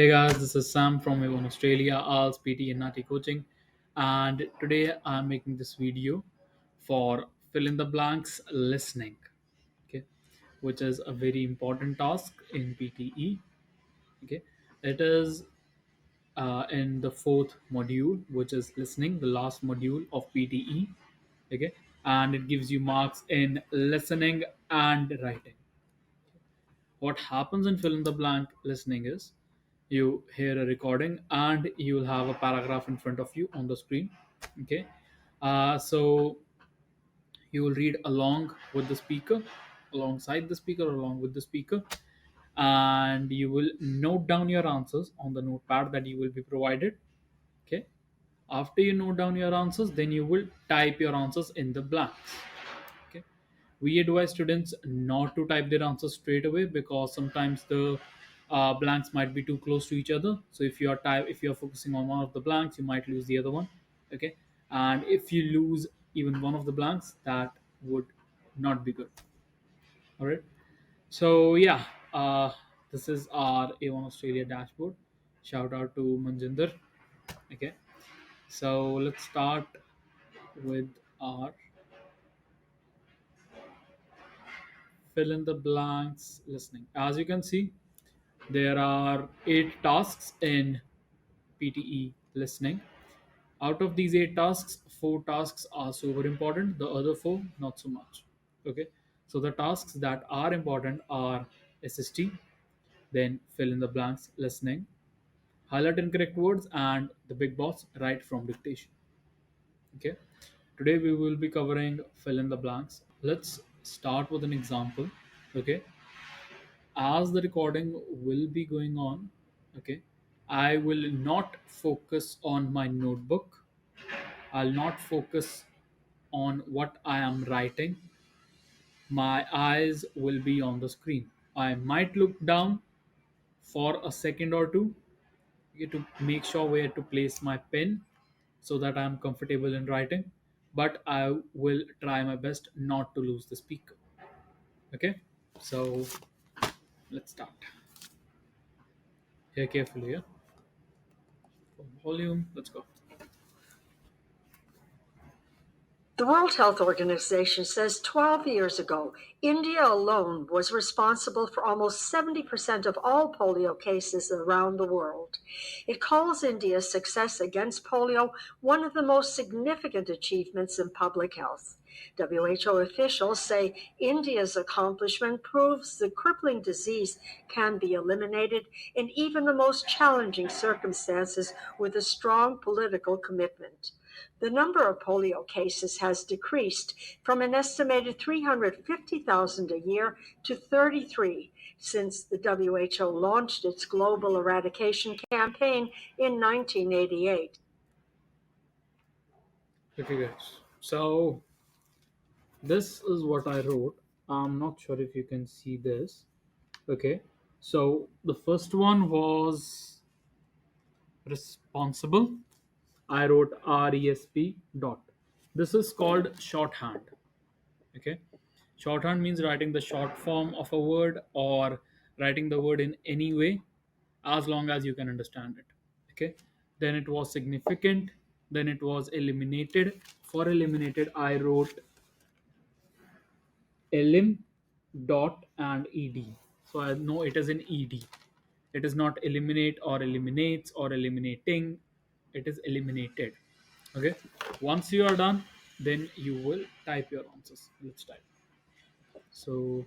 Hey guys, this is Sam from Avon Australia, ALS, PT, and Nati Coaching. And today I'm making this video for fill in the blanks listening, okay, which is a very important task in PTE. Okay, it is in the fourth module, which is listening, the last module of PTE. Okay, and it gives you marks in listening and writing. What happens in fill in the blank listening is you hear a recording and you will have a paragraph in front of you on the screen. Okay, so you will read along with the speaker, alongside the speaker, or along with the speaker, and you will note down your answers on the notepad that you will be provided. Okay, after you note down your answers, then you will type your answers in the blanks. Okay, we advise students not to type their answers straight away because sometimes the blanks might be too close to each other. So if you are focusing on one of the blanks, you might lose the other one. Okay, and if you lose even one of the blanks, that would not be good. All right, so yeah, this is our A1 Australia dashboard. Shout out to Manjinder. Okay, so let's start with our fill in the blanks listening. As you can see, there are 8 tasks in PTE listening. Out of these 8 tasks, 4 tasks are super important, the other 4 not so much. Okay, so the tasks that are important are SST, then fill in the blanks listening, highlight incorrect words, and the big boss write from dictation. Okay, today we will be covering fill in the blanks. Let's start with an example. Okay, as the recording will be going on, okay, I will not focus on my notebook. I'll not focus on what I am writing. My eyes will be on the screen. I might look down for a second or two, okay, to make sure where to place my pen so that I am comfortable in writing, but I will try my best not to lose the speaker. Okay, so let's start. Hear carefully here. Volume, let's go. The World Health Organization says 12 years ago, India alone was responsible for almost 70% of all polio cases around the world. It calls India's success against polio one of the most significant achievements in public health. WHO officials say India's accomplishment proves the crippling disease can be eliminated in even the most challenging circumstances with a strong political commitment. The number of polio cases has decreased from an estimated 350,000 a year to 33 since the WHO launched its global eradication campaign in 1988. Okay, guys. So this is what I wrote. I'm not sure if you can see this. Okay. So the first one was responsible. I wrote RESP dot. This is called shorthand. Okay. Shorthand means writing the short form of a word or writing the word in any way as long as you can understand it. Okay. Then it was significant. Then it was eliminated. For eliminated, I wrote elim dot and ed. So I know it is an ed. It is not eliminate or eliminates or eliminating. It is eliminated. Okay. Once you are done, then you will type your answers. Let's type. So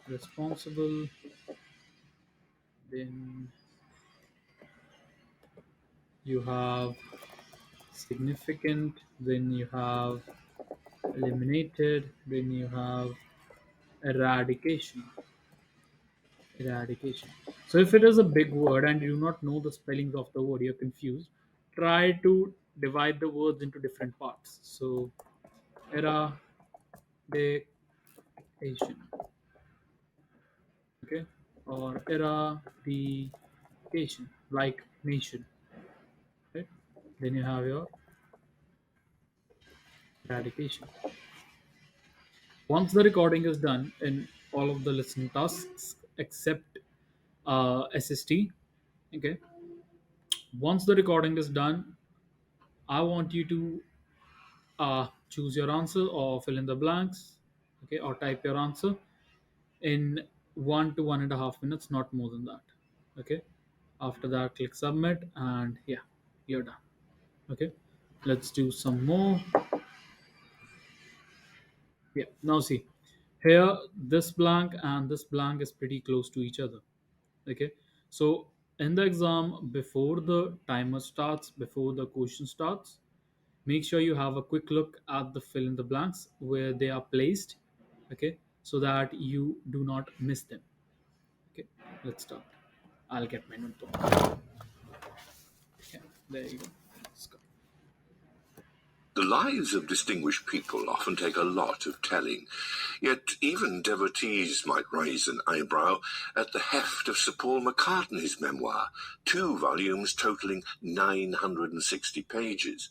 responsible, then you have significant, then you have eliminated, then you have eradication. Eradication. So if it is a big word and you do not know the spellings of the word, you're confused, try to divide the words into different parts. So eradication, okay, or eradication, like nation, right? Then you have your eradication. Once the recording is done in all of the listening tasks except SST, Okay, once the recording is done, I want you to choose your answer or fill in the blanks, okay, or type your answer in 1 to 1.5 minutes, not more than that. Okay, after that, click submit, and yeah, you're done. Okay, let's do some more. Yeah, now see here, this blank and this blank is pretty close to each other. Okay, so in the exam, before the timer starts, before the question starts, make sure you have a quick look at the fill in the blanks where they are placed. Okay, so that you do not miss them. Okay, let's start. I'll get my notebook. Yeah, there you go. Let's go. The lives of distinguished people often take a lot of telling, yet even devotees might raise an eyebrow at the heft of Sir Paul McCartney's memoir, 2 volumes totaling 960 pages.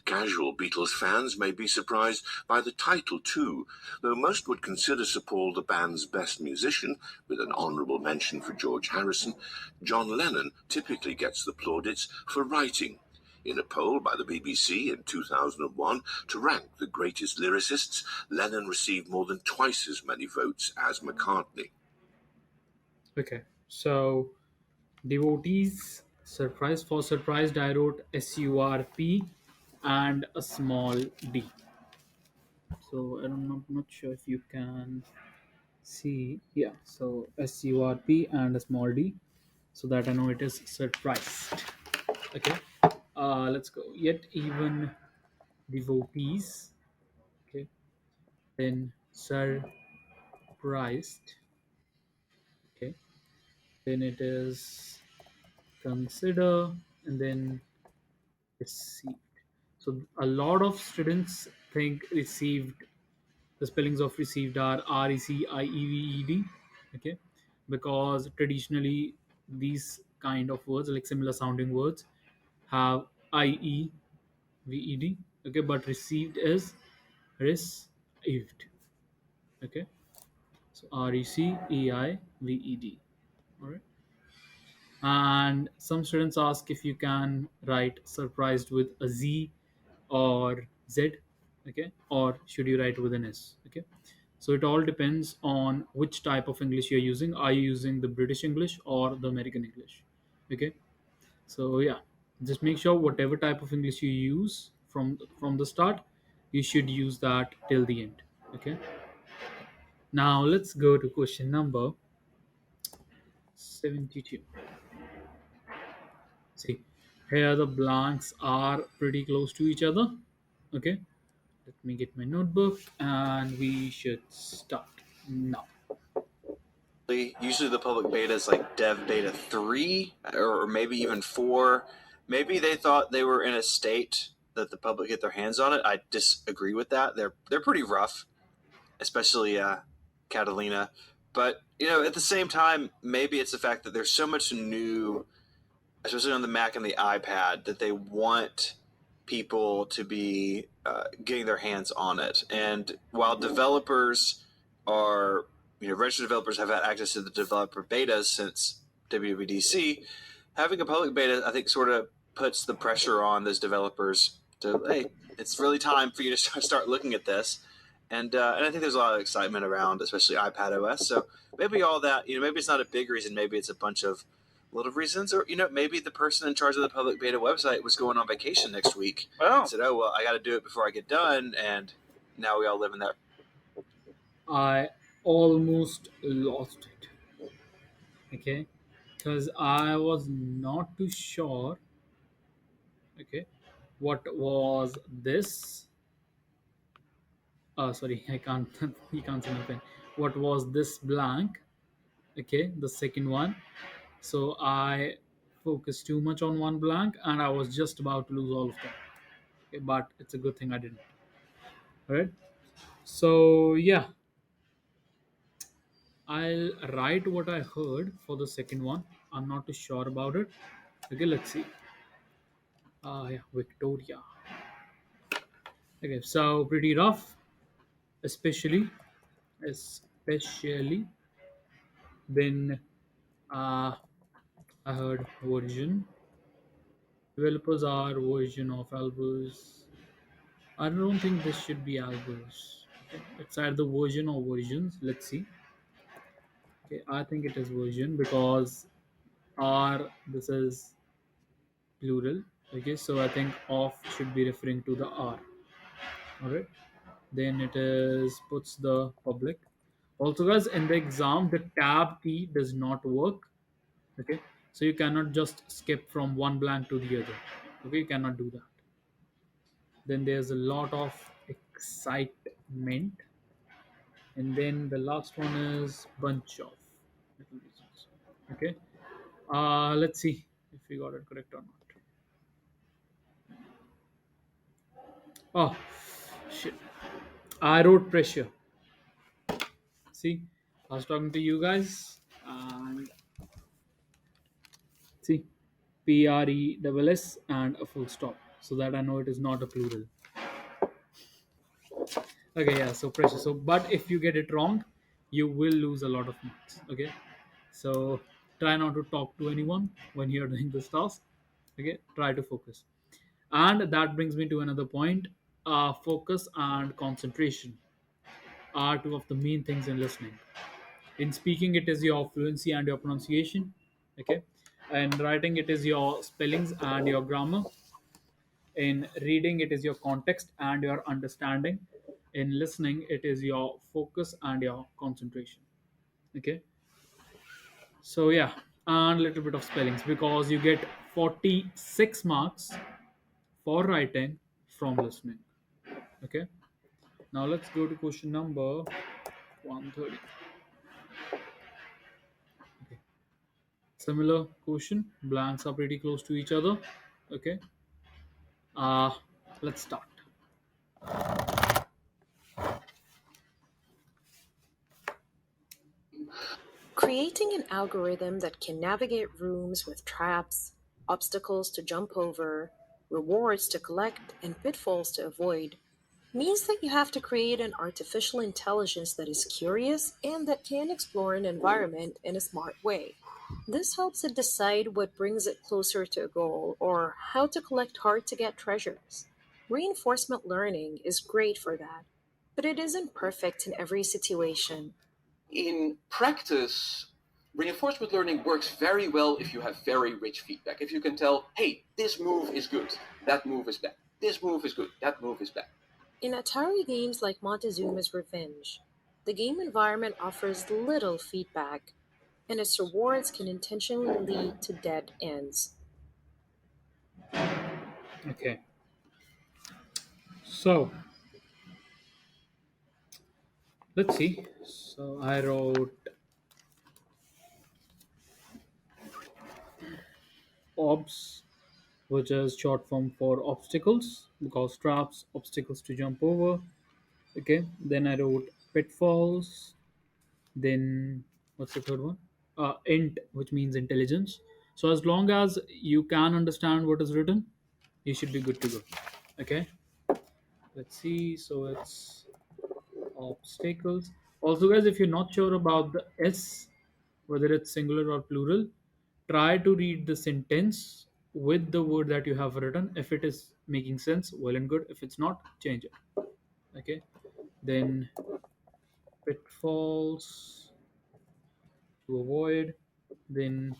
Casual Beatles fans may be surprised by the title too, though most would consider Sir Paul the band's best musician, with an honourable mention for George Harrison. John Lennon typically gets the plaudits for writing. In a poll by the BBC in 2001 to rank the greatest lyricists, Lennon received more than twice as many votes as McCartney. Okay, so devotees, surprise, for surprised, I wrote SURP and a small d. So I'm not sure if you can see. Yeah, so SURP and a small d, so that I know it is surprised. Okay, let's go. Yet even devotees. Okay, then surprised. Okay, then it is consider, and then received. So a lot of students think received, the spellings of received are RECIEVED. Okay, because traditionally these kind of words, like similar sounding words, have IEVED. Okay, but received is received. Okay, so RECEIVED. All right. And some students ask if you can write surprised with a Z or Z. Okay, or should you write with an S. Okay, so it all depends on which type of English you're using. Are you using the British English or the American English? Okay, so yeah, just make sure whatever type of English you use from the start, you should use that till the end. Okay, now let's go to question number 72. See, here the blanks are pretty close to each other. Okay, let me get my notebook and we should start now. Usually the public beta is like dev beta 3 or maybe even 4. Maybe they thought they were in a state that the public get their hands on it. I disagree with that. They're pretty rough, especially Catalina. But at the same time, maybe it's the fact that there's so much new, especially on the Mac and the iPad, that they want people to be getting their hands on it. And while developers are, registered developers have had access to the developer betas since WWDC, having a public beta, I think, sort of puts the pressure on those developers to, hey, it's really time for you to start looking at this. And I think there's a lot of excitement around, especially iPad OS. So maybe all that, maybe it's not a big reason. Maybe it's a bunch of little reasons, or maybe the person in charge of the public beta website was going on vacation next week. And said, "Oh well, I got to do it before I get done," and now we all live in that. I almost lost it. Okay, because I was not too sure. Okay, what was this? Sorry, I can't. You can't see my pen. What was this blank? Okay, the second one. So I focused too much on one blank, and I was just about to lose all of them. Okay, but it's a good thing I didn't. All right. So yeah, I'll write what I heard for the second one. I'm not too sure about it. Okay, let's see. Yeah, Victoria. Okay, so pretty rough, especially, especially when uh, I heard version. Developers are version of Albus. I don't think this should be Albus. Okay. It's either version or versions. Let's see. Okay, I think it is version because R, this is plural. Okay, so I think of should be referring to the R. Alright. Then it is puts the public. Also, guys, in the exam, the tab key does not work. Okay, so you cannot just skip from one blank to the other. Okay, you cannot do that. Then there's a lot of excitement, and then the last one is bunch of little reasons. Okay, let's see if we got it correct or not. Oh shit, I wrote pressure. See, I was talking to you guys, and see, PRESS and a full stop, so that I know it is not a plural. Okay, yeah, so pressure. So, but if you get it wrong, you will lose a lot of marks. Okay, so try not to talk to anyone when you're doing this task. Okay, try to focus. And that brings me to another point. Focus and concentration are two of the main things in listening. In speaking, it is your fluency and your pronunciation. Okay, and writing, it is your spellings and your grammar. In reading, it is your context and your understanding. In listening, it is your focus and your concentration. Okay, so yeah, and a little bit of spellings because you get 46 marks for writing from listening. Okay, now let's go to question number 130. Okay, similar question, blanks are pretty close to each other. Okay, uh let's start. Creating an algorithm that can navigate rooms with traps, obstacles to jump over, rewards to collect, and pitfalls to avoid means that you have to create an artificial intelligence that is curious and that can explore an environment in a smart way. This helps it decide what brings it closer to a goal or how to collect hard to get treasures. Reinforcement learning is great for that, but it isn't perfect in every situation. In practice, reinforcement learning works very well if you have very rich feedback. If you can tell, hey, this move is good, that move is bad. This move is good, that move is bad. In Atari games like Montezuma's Revenge, the game environment offers little feedback, and its rewards can intentionally lead to dead ends. Okay, so let's see. So I wrote OBS, which is short form for obstacles, because traps, obstacles to jump over. Okay, then I wrote pitfalls. Then what's the third one? Int, which means intelligence. So as long as you can understand what is written, you should be good to go. Okay, let's see. So it's obstacles. Also, guys, if you're not sure about the S, whether it's singular or plural, try to read the sentence with the word that you have written. If it is making sense, well and good. If it's not, change it. Okay, then pitfalls to avoid, then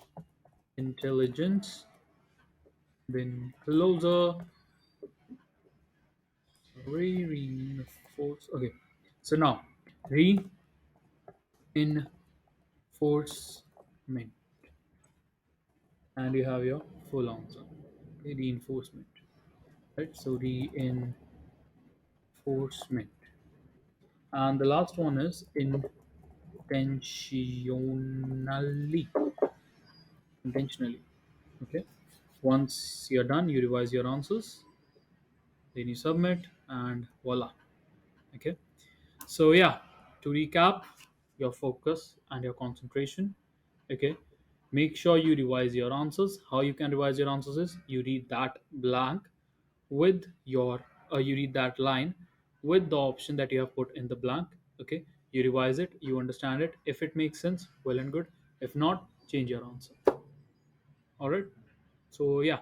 intelligence, then closer, reinforce. Okay, so now reinforcement, and you have your full answer. Okay, reinforcement, right? So reinforcement, and the last one is intentionally. Okay, once you're done, you revise your answers, then you submit, and voila. Okay, so yeah, to recap, your focus and your concentration. Okay, make sure you revise your answers. How you can revise your answers is you read that blank with your you read that line with the option that you have put in the blank. Okay, you revise it, you understand it. If it makes sense, well and good. If not, change your answer. All right. So yeah,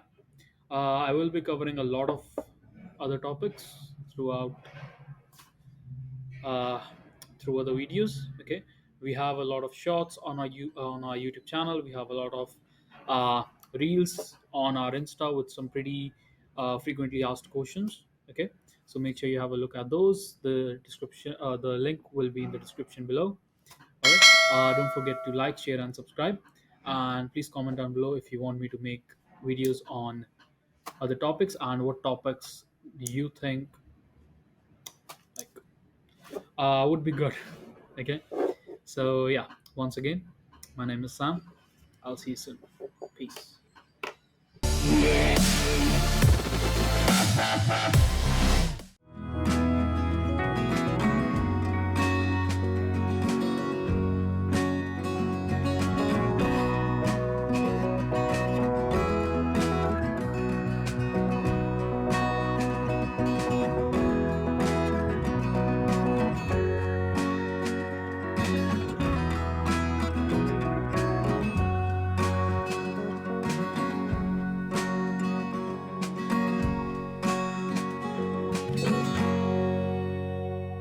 I will be covering a lot of other topics uh, through other videos. Okay, we have a lot of shorts on on our YouTube channel. We have a lot of uh, reels on our Insta with some pretty frequently asked questions. Okay, so make sure you have a look at those. The link will be in the description below. All right. Don't forget to like, share, and subscribe. And please comment down below if you want me to make videos on other topics and what topics do you think like would be good. Okay. So yeah, once again, my name is Sam. I'll see you soon. Peace.